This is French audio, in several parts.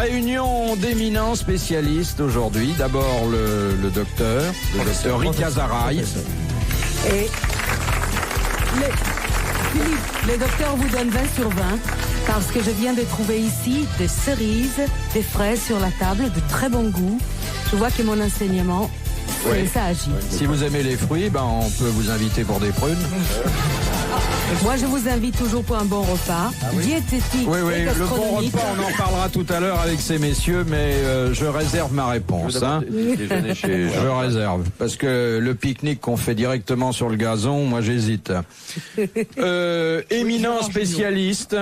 Réunion d'éminents spécialistes aujourd'hui. D'abord le docteur Rika Zaraï. Et Philippe, le docteur vous donne 20 sur 20 parce que je viens de trouver ici des cerises, des fraises sur la table de très bon goût. Je vois que mon enseignement, ça agit. Si vous aimez les fruits, on peut vous inviter pour des prunes. Moi, je vous invite toujours pour un bon repas, diététique et le bon repas, on en parlera tout à l'heure avec ces messieurs, mais je réserve ma réponse. Je réserve, parce que le pique-nique qu'on fait directement sur le gazon, moi j'hésite. Éminent spécialiste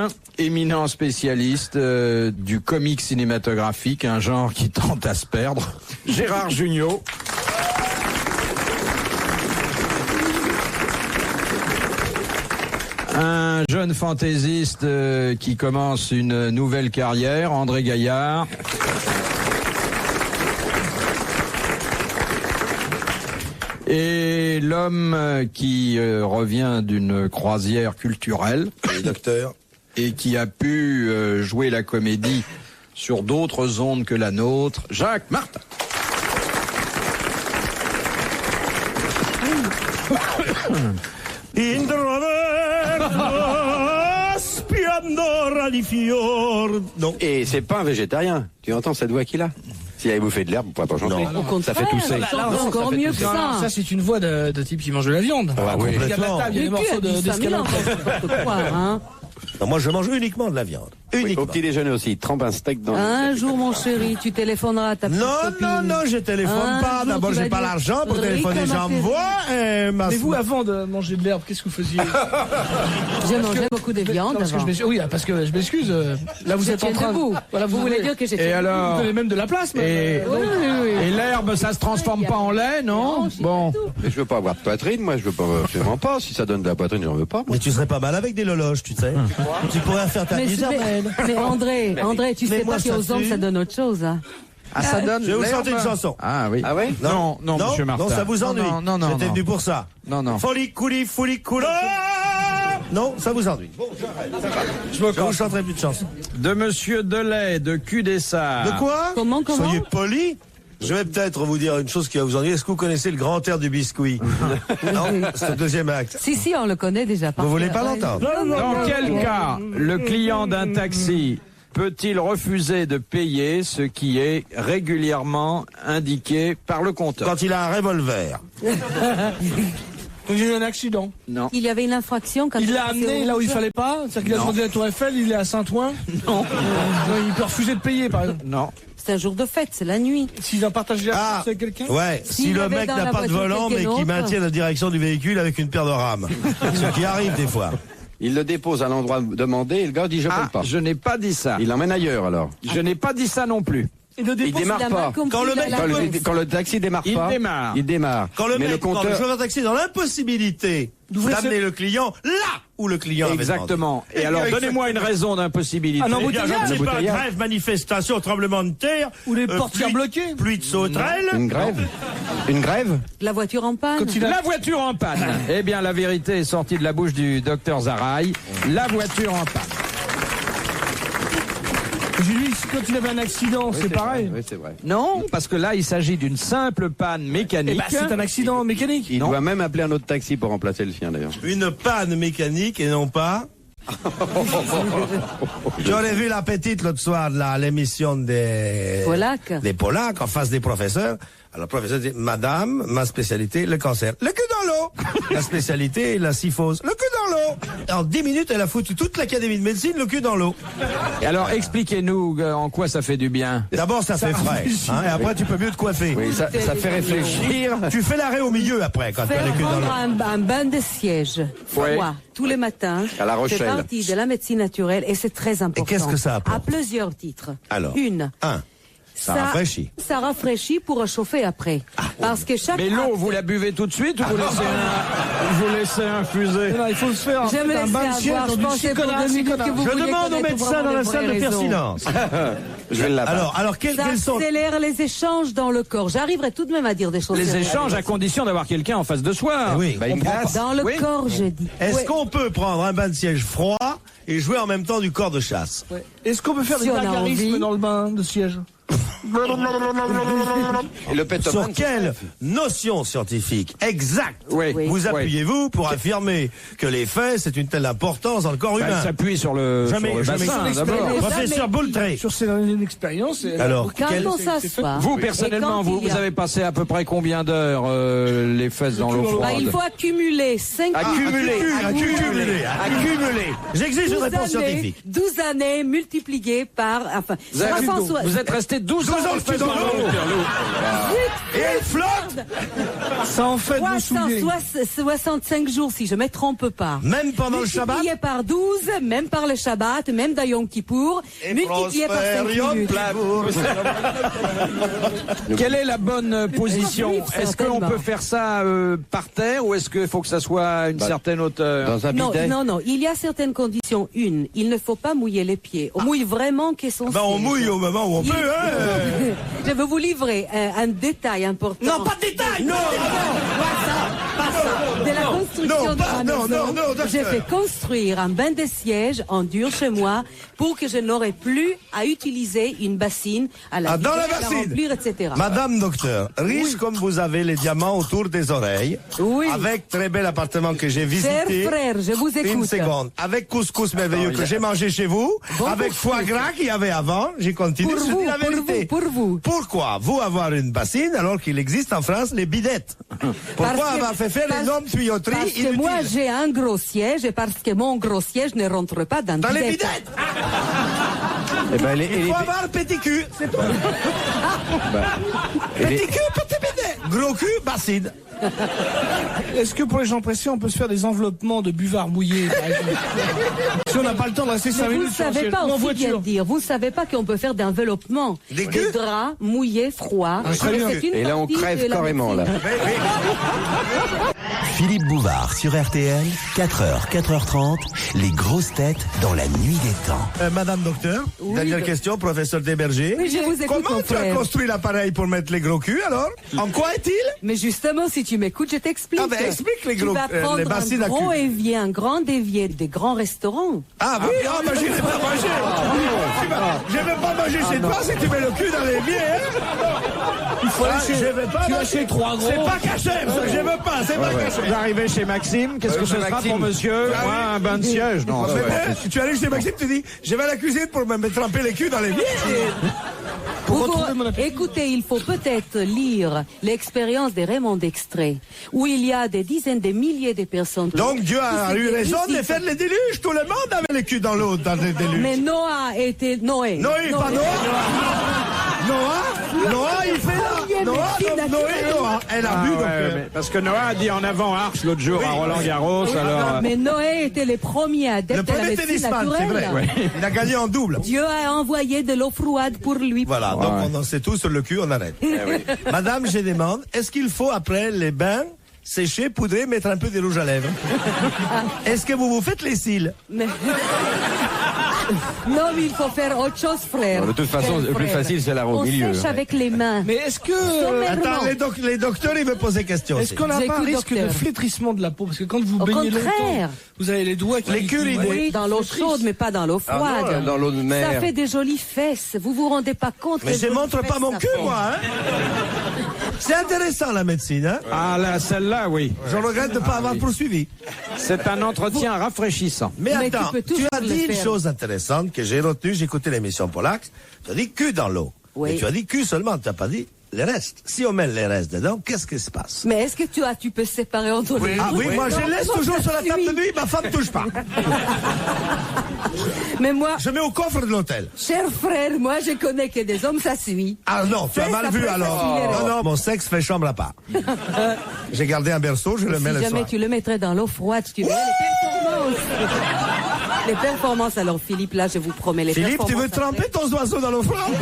du comique cinématographique, un genre qui tente à se perdre, Gérard Jugnot. Un jeune fantaisiste qui commence une nouvelle carrière, André Gaillard. Et l'homme qui revient d'une croisière culturelle, docteur, et qui a pu jouer la comédie sur d'autres ondes que la nôtre, Jacques Martin. Non. Et c'est pas un végétarien. Tu entends cette voix qu'il a? S'il avait bouffé de l'herbe, on pourrait pas chanter. Au contraire, ça fait tousser. encore mieux que ça. Ça, c'est une voix de type qui mange de la viande. Ah, oui. Il y a de la table, il y a des morceaux d'escalade. Non, moi, je mange uniquement de la viande. Au petit déjeuner aussi, trempe un steak dans Un jour, mon chéri, tu téléphoneras à ta petite copine. Non, je téléphone pas. D'abord, j'ai pas l'argent pour téléphoner, j'en vois. Mais vous, avant de manger de l'herbe, qu'est-ce que vous faisiez? J'ai mangé beaucoup de viande avant. Oui, parce que je m'excuse. Là, vous êtes en train. Voilà, vous voulez dire que j'étais. Et alors, vous avez même de la place. Et l'herbe, ça se transforme pas en lait, non? Bon. Mais je veux pas avoir de poitrine, moi, je veux pas, absolument pas. Si ça donne de la poitrine, j'en veux pas. Mais tu serais pas mal avec des loloches, tu sais. Tu pourrais faire ta misère. Mais André, tu sais pas qu'aux hommes, ça donne autre chose. Hein. Ah, ça donne. Je vais vous chanter une chanson. Ah oui. Ah ouais? Non, monsieur Martin. Non, ça vous ennuie. Non. J'étais venu pour ça. Non. Folie couli. Non, ça vous ennuie. Bon, j'arrête. Je vous chanterai plus de chansons. De monsieur Delay, de Cudessart. De quoi? Comment? Soyez poli. Je vais peut-être vous dire une chose qui va vous ennuyer. Est-ce que vous connaissez le grand air du biscuit? Non, c'est le deuxième acte. Si, on le connaît déjà. Vous voulez pas l'entendre? Dans quel cas le client d'un taxi peut-il refuser de payer ce qui est régulièrement indiqué par le compteur? Quand il a un revolver. Donc j'ai eu un accident. Non. Il y avait une infraction quand Il l'a amené là où il fallait pas. C'est-à-dire qu'il a demandé la Tour Eiffel, il est à Saint-Ouen. Non. Il peut refuser de payer, par exemple. Non. C'est un jour de fête, c'est la nuit. S'il a partagé la course avec quelqu'un. Ouais, si S'il le avait mec dans n'a la pas de voiture volant mais quelqu'un qui d'autre. maintient la direction du véhicule avec une paire de rames. Ce qui arrive des fois. Il le dépose à l'endroit demandé et le gars dit je paye pas. Je n'ai pas dit ça. Il l'emmène ailleurs alors. Je n'ai pas dit ça non plus. Il ne Il dépose. démarre pas. Quand le mec Quand le taxi démarre Il pas, démarre. il démarre. Quand le Mais mec, le quand le compteur, chauffeur de taxi est dans l'impossibilité D'ouvrir d'amener le client là où le client avait demandé. Exactement. Et alors, donnez-moi une raison d'impossibilité. Un Eh bien, je ne sais pas, embouteillage. grève, manifestation, tremblement de terre. Ou les portières pluie- bloquées. Pluie de sauterelles. une grève. Une grève? La voiture en panne. La voiture en panne. Eh bien, la vérité est sortie de la bouche du docteur Zaraï. La voiture en panne. Julie, quand il avait un accident, c'est pareil. Oui, c'est vrai. Non, parce que là, il s'agit d'une simple panne mécanique. C'est un accident mécanique. Il doit même appeler un autre taxi pour remplacer le sien d'ailleurs. Une panne mécanique et non pas. J'en ai vu la petite l'autre soir à l'émission des Polacs en face des professeurs. Alors le professeur dit madame, ma spécialité le cancer, le cul dans l'eau. La spécialité la syphose, le cul dans l'eau. En 10 minutes elle a foutu toute l'académie de médecine le cul dans l'eau. Et alors, expliquez-nous en quoi ça fait du bien. D'abord ça fait frais, et après tu peux mieux te coiffer. Oui, ça fait réfléchir. Tu fais l'arrêt au milieu après quand tu as Faire le cul dans prendre l'eau. un bain de siège froid Ouais. tous les matins. À La Rochelle. C'est partie de la médecine naturelle et c'est très important. qu'est-ce que ça apporte? À plusieurs titres. Alors, Une. Ça rafraîchit. Ça rafraîchit pour réchauffer après. Parce que chaque Mais l'eau, vous la buvez tout de suite ou vous laissez infuser? Non, il faut se faire Je me un bain de laisse siège avoir. dans Je du pensais pour 2 minutes que vous Je vouliez demande au connaître médecin dans la vraiment salle de les faire vraies raisons. silence. Je vais là-bas. Alors Ça quels sont accélère les échanges dans le corps. J'arriverai tout de même à dire des choses. Les sérieuses. échanges à condition d'avoir quelqu'un en face de soi. Oui. Bah, une glace. Dans le Oui. corps, je dis. Est-ce Oui. qu'on peut prendre un bain de siège froid et jouer en même temps du corps de chasse. Ouais. Est-ce qu'on peut faire des gargarismes dans le bain de siège? Et le Sur quelle notion scientifique exacte vous appuyez-vous pour affirmer que les faits, c'est une telle importance dans le corps humain? Il s'appuie sur le bassin, d'abord. Professeur Boultré. Sur une expérience. Alors, quand on s'assoit. Vous, personnellement, vous avez passé à peu près combien d'heures les fesses dans l'eau froide? Il faut accumuler 5 Accumuler. J'exige une réponse scientifique. 12 années multipliées par... Enfin, vous êtes resté 12 ans dans l'eau. Et elle flotte. Ça en fait de souliers. 65 jours, si je me trompe pas. Même pendant le Shabbat? Multiplié par 12, même par le Shabbat, même dans Yom Kippour, multiplié par 5 minutes. Quelle est la bonne position? Est-ce qu'on peut faire ça par terre ou est-ce qu'il faut que ça soit à une certaine hauteur? Dans un bidet? Non, il y a certaines conditions. Une, il ne faut pas mouiller les pieds. On mouille vraiment qu'essentiel. On mouille au moment où on peut, hein. Je vais vous livrer un détail important. Non, pas de détail. Non. Pas ça. De la construction de ma maison, j'ai fait construire un bain de siège en dur chez moi pour que je n'aurais plus à utiliser une bassine à la remplir, etc. Madame docteur, riche comme vous avez les diamants autour des oreilles, avec très bel appartement que j'ai visité. Cher frère, je vous écoute. Une seconde. Avec couscous merveilleux que j'ai mangé chez vous, avec foie gras qu'il y avait avant, j'ai continué, je dis la vérité. Pour vous. Pourquoi vous avoir une bassine alors qu'il existe en France les bidettes? Pourquoi avoir fait faire énorme tuyauterie parce inutile? que moi j'ai un gros siège et parce que mon gros siège ne rentre pas dans les bidettes. Il faut avoir petit cul, c'est tout. Petit cul, petit bidet. Gros cul, bassine. Est-ce que pour les gens pressés, on peut se faire des enveloppements de buvards mouillés, par exemple? Si on n'a pas le temps de rester 5 minutes sur en voiture. Vous savez pas qu'on peut faire d'enveloppement. Des draps mouillés, froids. Et là, on crève carrément, là. Philippe Bouvard sur RTL, 4h, 4h30, les grosses têtes dans la nuit des temps. Madame docteur, dernière question, professeur Desberger. Oui, je vous écoute. Comment tu as construit l'appareil pour mettre les gros culs alors? En quoi est-il? Mais justement, si tu m'écoutes, je t'explique. Explique les gros, les bassines à cul. Un grand évier des grands restaurants. J'irai pas manger. Je vais pas manger chez toi si tu mets le cul dans l'évier. Il faut tu as chez 3 gros. C'est pas caché, je veux pas, c'est pas caché. Vous arrivez chez Maxime, qu'est-ce que ce sera pour monsieur? Moi, un bain de siège, non. Tu arrives chez Maxime, tu dis, je vais à la cuisine pour me tremper les culs dans l'évier. Écoutez, il faut peut-être lire l'expérience de Raymond Dextré, où il y a des dizaines de milliers de personnes. Donc Dieu a eu raison de faire les déluges. Tout le monde avait les culs dans l'eau dans les déluges. Mais Noé, pas Noah, il fait là. Noah, elle a bu donc. Parce que Noah a dit en avant arche l'autre jour à Roland-Garros. Mais Noé était le premier adepte de la médecine naturelle. C'est vrai. Il a gagné en double. Dieu a envoyé de l'eau froide pour lui. Voilà, donc on en sait tout sur le cul, on arrête. Madame, je demande, est-ce qu'il faut après les bains sécher, poudrer, mettre un peu de rouge à lèvres? Est-ce que vous faites les cils? Non, mais il faut faire autre chose, frère. De toute façon, le plus facile, c'est la au milieu. On sèche avec les mains. Mais est-ce que... Attends, les docteurs, ils me posaient question. Est-ce qu'on n'a pas un risque de flétrissement de la peau? Parce que quand vous baignez longtemps, vous avez les doigts qui... Oui, dans l'eau chaude, mais pas dans l'eau froide. Dans l'eau de mer. Ça fait des jolies fesses. Vous vous rendez pas compte? Mais je montre pas mon cul, moi, hein. C'est intéressant, la médecine, hein. Ah, là, celle-là, oui. Je regrette de ne pas avoir poursuivi. C'est un entretien rafraîchissant. Mais attends, tu as dit une chose intéressante que j'ai retenue, j'ai écouté l'émission Polax. Tu as dit cul dans l'eau. Oui. Mais tu as dit cul seulement, tu n'as pas dit les restes. Si on met les restes dedans, qu'est-ce qui se passe? Mais est-ce que tu peux séparer entre les deux? Ah oui, moi je laisse toujours sur la table de nuit, ma femme ne touche pas. Mais moi... Je mets au coffre de l'hôtel. Cher frère, moi je connais que des hommes, ça suit. Ah non, tu as mal vu alors. Non, mon sexe fait chambre à part. J'ai gardé un berceau, je le mets le soir. Si jamais tu le mettrais dans l'eau froide, tu verrais les performances. Les performances, alors Philippe, là je vous promets les performances. Philippe, tu veux tremper ton oiseau dans l'eau froide?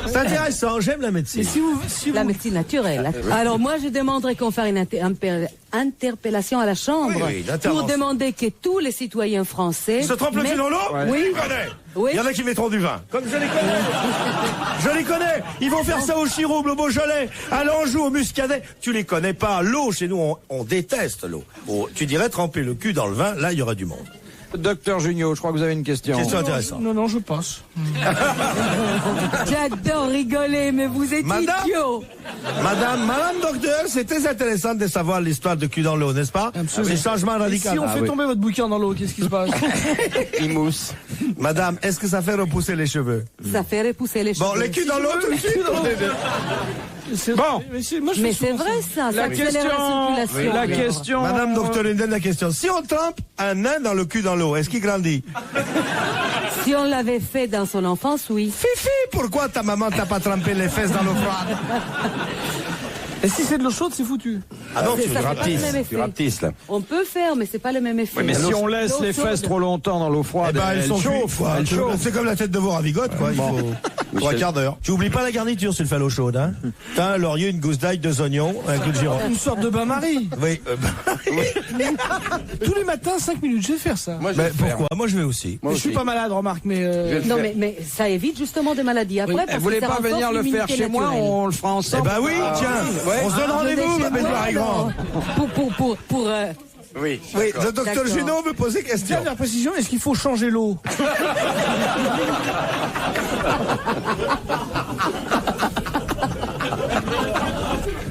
C'est intéressant, j'aime la médecine. La médecine naturelle. Alors moi je demanderais qu'on fasse une interpellation à la Chambre pour demander que tous les citoyens français... Ils se trompent le cul dans l'eau? Oui. Oui. Il y en a qui mettront du vin. Comme je les connais. Je les connais. Ils vont faire ça au Chirouble, au Beaujolais, à l'Anjou, au Muscadet. Tu les connais pas. L'eau, chez nous, on déteste l'eau. Tu dirais tremper le cul dans le vin, là, il y aurait du monde. Docteur Junio, je crois que vous avez une question. Question intéressante. Non, je passe. J'adore rigoler, mais vous êtes idiot. Madame docteur, c'est très intéressant de savoir l'histoire de cul dans l'eau, n'est-ce pas? Absolument. C'est changement radical. Si on fait tomber votre bouquin dans l'eau, qu'est-ce qui se passe? Il mousse. Madame, est-ce que ça fait repousser les cheveux? Ça fait repousser les cheveux. Bon, les culs dans l'eau tout de suite. Bon. Mais c'est vrai ça, ça accélère la circulation. La question. Madame docteur, une dernière question. Si on trempe un nain dans le cul dans l'eau, est-ce qu'il grandit? Si on l'avait fait dans son enfance, oui. Fifi, pourquoi ta maman t'a pas trempé les fesses dans l'eau froide? Et si c'est de l'eau chaude, c'est foutu. Ah non, Ça fait pas le même effet. Tu rapetisses, là. On peut faire, mais c'est pas le même effet. Oui, mais si on laisse les fesses trop longtemps dans l'eau froide, elles elles sont chauffent. cuites, Elles chauffent. C'est comme la tête de veau à bigote, quoi. Il faut 3 quarts d'heure. Tu oublies pas la garniture si tu le fais à l'eau chaude, hein. T'as un laurier, une gousse d'ail, 2 oignons, un clou de girofle. Une sorte de bain-marie. Oui. Tous les matins, 5 minutes, je vais faire ça. Moi, je vais Mais le faire. pourquoi? Moi, je vais aussi. Moi Je suis aussi. pas malade, remarque, mais... Je vais le Non, faire. mais ça évite justement des maladies après. Parce Vous voulez que ça pas renforce venir le faire l'immunité chez moi? naturelle. On le fera Eh ensemble. ben oui, tiens. On se donne rendez-vous, ma belle Marie Grand. Pour Oui. Oui, le docteur D'accord. Junot veut poser question. Dernière précision, est-ce qu'il faut changer l'eau?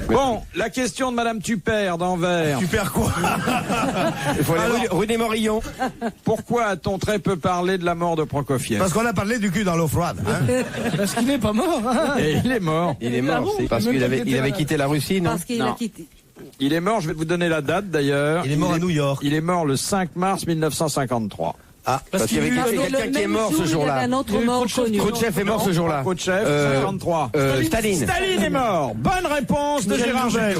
Bon, la question de Madame Tupert d'Anvers. Tu perds quoi? Il faut aller rue des Morillons. Pourquoi a-t-on très peu parlé de la mort de Prokofiev? Parce qu'on a parlé du cul dans l'eau froide. Hein. Parce qu'il n'est pas mort. Hein. Et il est mort. Il est mort. C'est parce qu'il avait quitté la Russie, non? parce qu'il a Non. quitté. Il est mort, je vais vous donner la date d'ailleurs. Il est mort à New York. Il est mort le 5 mars 1953. Ah, Parce qu'il y avait quelqu'un qui est mort ce jour-là. Un autre mort connu. Khrouchtchev est mort ce jour-là. Khrouchtchev, 53. Staline. Staline est mort. Bonne réponse de Gérard Gell.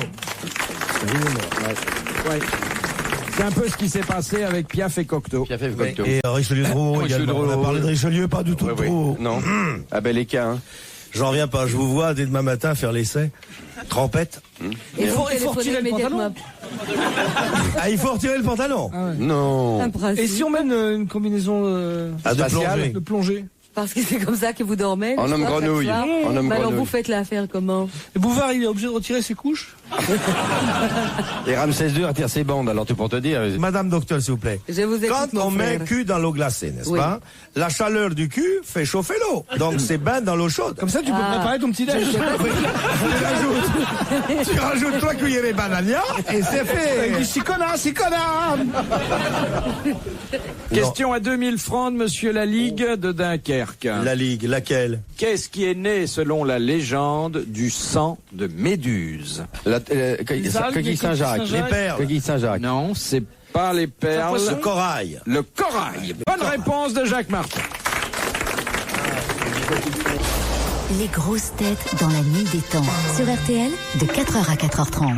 Ouais. C'est un peu ce qui s'est passé avec Piaf et Cocteau. Qui a fait le Cocteau. et Richelieu de Drouot également. On a parlé de Richelieu, pas du tout de Drouot. Non. Ah ben les cas, hein. J'en reviens pas. Je vous vois dès demain matin faire l'essai. Trompette. Il faut retirer le pantalon. Ah, il faut retirer le pantalon. Non. Un principe. Et si on mène une combinaison Ah, de spatial. plongée. de plongée? Parce que c'est comme ça que vous dormez. En le homme soir, chaque grenouille. soir. En homme Alors grenouille. vous faites l'affaire comment? Et Bouvard, il est obligé de retirer ses couches? Et Ramsès II retire ses bandes, alors tout pour te dire. Madame docteur, s'il vous plaît. Je vous écoute, Quand mon on met frère. le cul dans l'eau glacée, n'est-ce Oui. pas? La chaleur du cul fait chauffer l'eau. Donc c'est bain dans l'eau chaude. Comme ça, tu peux préparer ton petit déj. Tu rajoutes 3 cuillerées banania et c'est fait. Il dit, c'est connard. Question à 2000 francs de Monsieur La Ligue de Dunkerque. La Ligue, laquelle? Qu'est-ce qui est né, selon la légende, du sang de Méduse? Algues, Coquille Saint-Jacques. Les perles. Coquille Saint-Jacques. Non, c'est pas les perles. Le corail. Le corail. Bonne réponse de Jacques Martin. Les grosses têtes dans la nuit des temps. Sur RTL, de 4h à 4h30.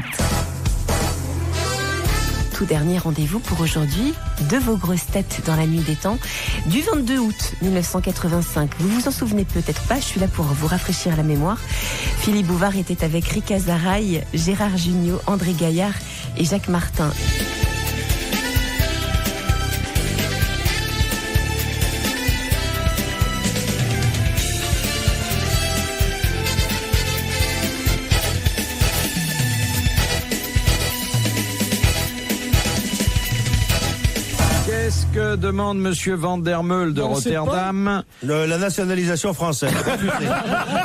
Tout dernier rendez-vous pour aujourd'hui de vos grosses têtes dans la nuit des temps du 22 août 1985. Vous vous en souvenez peut-être pas, je suis là pour vous rafraîchir la mémoire. Philippe Bouvard était avec Rika Zaraï, Gérard Jugnot, André Gaillard et Jacques Martin. Qu'est-ce que demande Monsieur Van der Meul de On sait pas. Rotterdam? La nationalisation française. Refusé.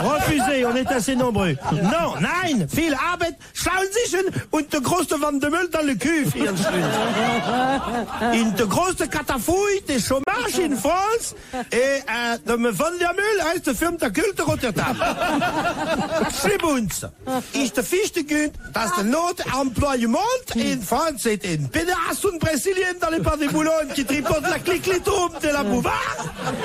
Refusé, on est assez nombreux. Non, nein, viel Arbeit, schauen Sie schon, und der große Van der Meul dans le cul, viel schön. In der große Katafouille des chômage in France, et de Van der Meul heißt der Firma der Kulte Rotterdam. Schlimm ist der fichte Grund, dass der Notemployement in France est une pédération brésilienne dans les pas de Boulogne qui tripote la clic-clitoum de la Bouvard,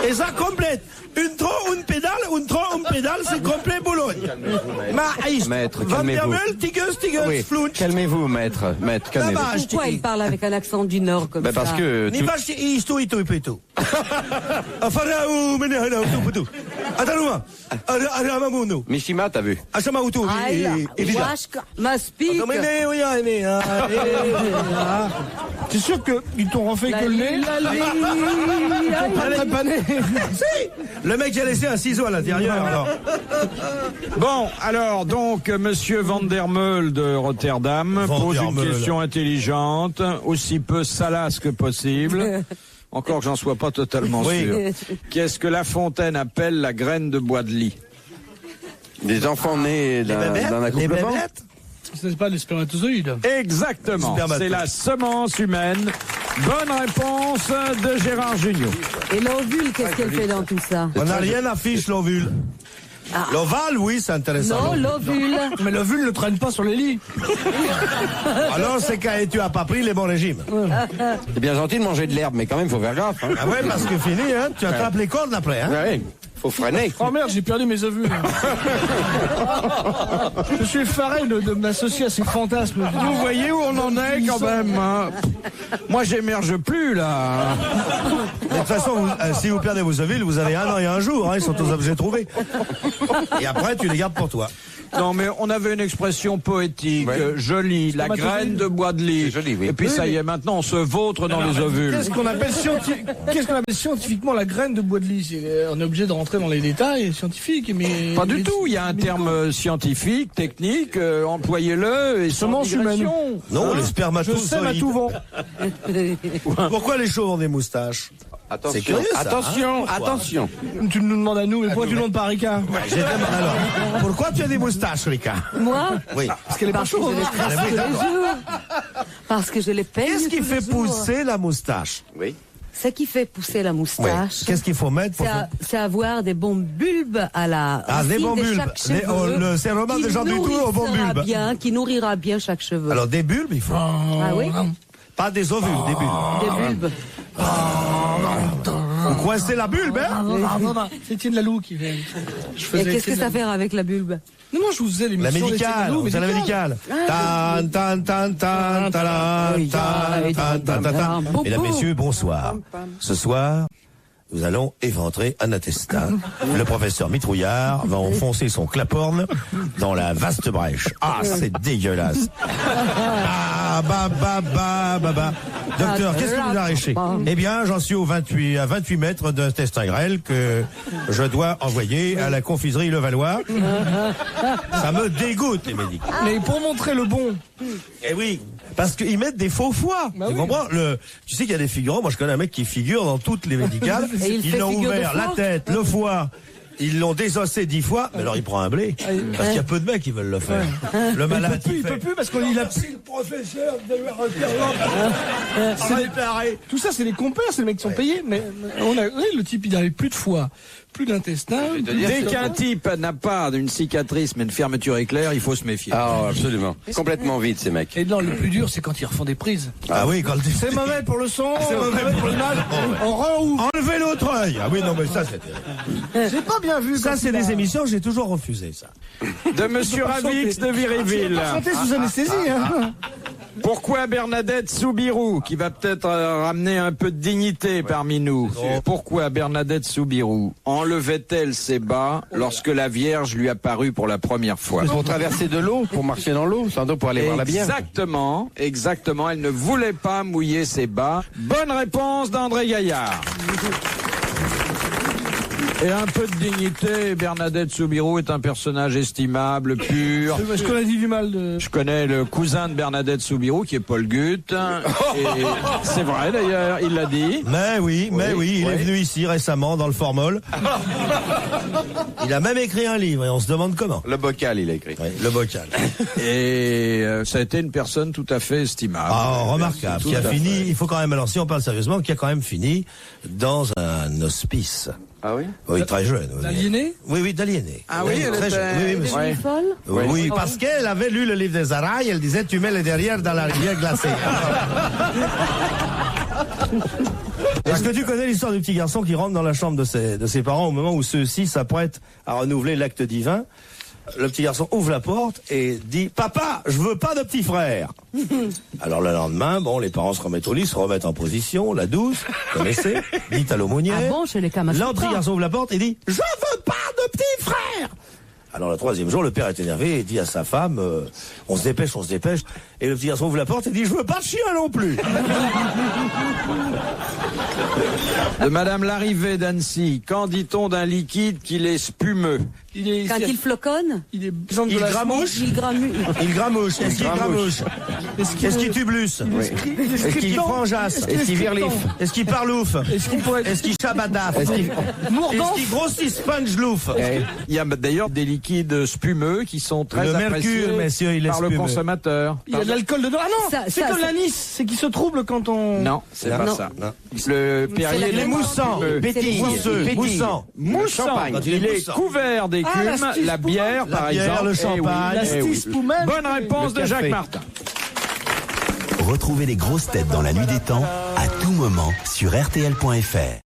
et ça complète. Une pédale, c'est complet Boulogne. Maître, Van der calmez-vous. Meul, tigus, Oui, flunch. calmez-vous, maître, calmez-vous. Là-bas, Pourquoi il parle avec un accent du Nord comme Ben parce ça? que Ni vache, isto, ito, ito. Afarau, menehana, utuputu. Ataluma. Aramamuno. Mishima, t'as vu? Ashamautu. Aïe, Washka, Maspik. T'es sûr qu'ils t'ont refait que le nez? Très pané. Si. Le mec, j'ai laissé un ciseau à l'intérieur, alors. Bon, alors, donc, Monsieur Van der Meul de Rotterdam Van pose der une Meul. question intelligente, aussi peu salace que possible. Encore que j'en sois pas totalement sûr. Qu'est-ce que La Fontaine appelle la graine de bois de lit? Des enfants nés d'un accouplement. Ce n'est pas les spermatozoïdes. Exactement. C'est la semence humaine. Bonne réponse de Gérard Jugnot. Et l'ovule, qu'est-ce qu'elle fait dans tout ça? On n'a rien affiche l'ovule. L'ovale, oui, c'est intéressant. Non, l'ovule. Mais l'ovule ne traîne pas sur les lits. Alors, c'est quand tu as pas pris les bons régimes. C'est bien gentil de manger de l'herbe, mais quand même, faut faire gaffe. Hein. Ah ouais, parce que fini, hein, tu attrapes les cordes après. Hein. Ouais, faut freiner. Oh merde, j'ai perdu mes ovules. Je suis effaré de m'associer à ces fantasmes. Vous voyez où on en est quand même, hein. Moi, j'émerge plus, là. De toute façon, si vous perdez vos ovules, vous avez 1 an et 1 jour. Hein, ils sont aux objets trouvés. Et après, tu les gardes pour toi. Non, mais on avait une expression poétique, jolie, la graine de bois de lit. Joli, oui. Et puis ça y est, maintenant on se vautre dans les ovules. Qu'est-ce qu'on appelle scientifiquement la graine de bois de lit? On est obligé de rentrer dans les détails scientifiques, mais... Pas du tout, il y a un terme scientifique, technique, employez-le, et semence humaine. Non, les Je spermatozoïdes. sème à tout vent. Pourquoi les chauves ont des moustaches? Attention, C'est curieux, ça, attention, hein. attention. Tu nous demandes à nous, mais pourquoi tu demandes pas à Rika? Alors, pourquoi tu as des moustaches, Rika? Moi? Oui. Parce qu'elle est pas Parce que chaude. je les trace tous les jours. Parce que je les peigne. Qu'est-ce qui tous fait les jours. pousser la moustache? Oui. Ce qui fait pousser la moustache, Qu'est-ce qu'il faut mettre pour c'est avoir des bons bulbes à la des racine bons de bulbes. chaque cheveu. Le sérum qui de Jean Dutour aux bons nourrira bulbes. qui nourrira bien chaque cheveu. Alors, des bulbes, il faut. Ah oui? Pas des ovules, des bulbes. Des bulbes. Vous coincez la bulbe, hein? C'est Étienne Lalou qui fait. Et qu'est-ce que ça fait avec la bulbe? Non, je vous faisais La l'émission. médicale, c'est la médicale. Tan, tan, tan, tan, tan, tan, tan, tan, tan, tan. Mesdames, messieurs, bonsoir. Ce soir, nous allons éventrer un intestin. Le professeur Mitrouillard va enfoncer son claporne dans la vaste brèche. Ah, c'est dégueulasse. Bah. Docteur, qu'est-ce que vous arrachez? Eh bien, j'en suis à 28 mètres d'intestin grêle que je dois envoyer à la confiserie Levallois. Ça me dégoûte, les médicaments. Mais pour montrer le bon. Eh oui, parce qu'ils mettent des faux foie. Tu comprends? Tu sais qu'il y a des figurants. Moi, je connais un mec qui figure dans toutes les médicales. Ils l'ont ouvert la tête, le foie. Ils l'ont désossé 10 fois, mais alors il prend un blé. Parce qu'il y a peu de mecs qui veulent le faire. Le malade, Il peut plus parce qu'il a pris le professeur de Tout ça, c'est les compères, c'est les mecs qui sont payés. Mais le type, il n'avait plus de foie, plus d'intestin. Dès qu'un type n'a pas d'une cicatrice mais une fermeture éclair, il faut se méfier. Ah, absolument. Complètement vide, ces mecs. Et non, le plus dur, c'est quand ils refont des prises. Ah oui, quand C'est mauvais pour le son, c'est mauvais pour l'image. On rend ouf. enlevez l'autre œil. Ah oui, non, mais ça, c'était. J'ai pas bien vu. Ça, c'est des émissions, j'ai toujours refusé ça. De Monsieur Ravix de Viréville. Santé sous anesthésie, hein. Pourquoi Bernadette Soubirous, qui va peut-être ramener un peu de dignité parmi nous, pourquoi Bernadette Soubirous enlevait-elle ses bas lorsque la Vierge lui apparut pour la première fois? Pour traverser de l'eau, pour marcher dans l'eau, sans doute pour aller voir la bière. Exactement, elle ne voulait pas mouiller ses bas. Bonne réponse d'André Gaillard. Et un peu de dignité, Bernadette Soubirous est un personnage estimable, pur. Est-ce qu'on a dit du mal de... Je connais le cousin de Bernadette Soubirous qui est Paul Gutt. Et c'est vrai d'ailleurs, il l'a dit. Mais oui, il est venu ici récemment dans le Formol. Il a même écrit un livre et on se demande comment. Le bocal, il a écrit. Oui, le bocal. Et ça a été une personne tout à fait estimable. Ah, remarquable. Qui a fini, il faut quand même, alors si on parle sérieusement, qui a quand même fini dans un hospice. Ah oui? Oui, très jeune. D'aliéné? Oui, d'aliéné. Ah oui, elle très était... jeune. Oui, monsieur. Elle est folle? Oui, parce qu'elle avait lu le livre des Arailles, elle disait tu mets les derrière dans la rivière glacée. Est-ce que tu connais l'histoire du petit garçon qui rentre dans la chambre de ses parents au moment où ceux-ci s'apprêtent à renouveler l'acte divin? Le petit garçon ouvre la porte et dit « Papa, je veux pas de petit frère !» Alors le lendemain, les parents se remettent au lit, se remettent en position, la douce, vous connaissez, dit à l'aumônière. Ah bon, chez les Kamasutra. Le petit garçon ouvre la porte et dit « Je veux pas de petit frère !» Alors le troisième jour, le père est énervé et dit à sa femme « On se dépêche !» Et le petit garçon ouvre la porte et dit, je veux pas de chien non plus. De Madame Larrivée d'Annecy, qu'en dit-on d'un liquide qu'il est spumeux? Quand il floconne, il gramouche. il gramouche. Il gramouche. Est-ce qu'il gramouche? Est-ce qu'il tublusse? Est-ce qu'il frangeasse? Est-ce qu'il virliffe? Est-ce qu'il parlouffe? Est-ce qu'il chabadaf? Est-ce qu'il grossit sponge-louf? Il y a d'ailleurs des liquides spumeux qui sont très appréciés messieurs, il est par le spumeux. consommateur. Il y a de l'alcool dedans. Ah non, c'est comme l'anis, c'est qui se trouble quand on... Non, c'est pas ça. Non. Le Perrier, Il est moussant, moussant. Moussant. Il est couvert d'écume. La bière, par exemple. Le champagne. Bonne réponse de Jacques Martin. Retrouvez les grosses têtes dans la nuit des temps à tout moment sur RTL.fr.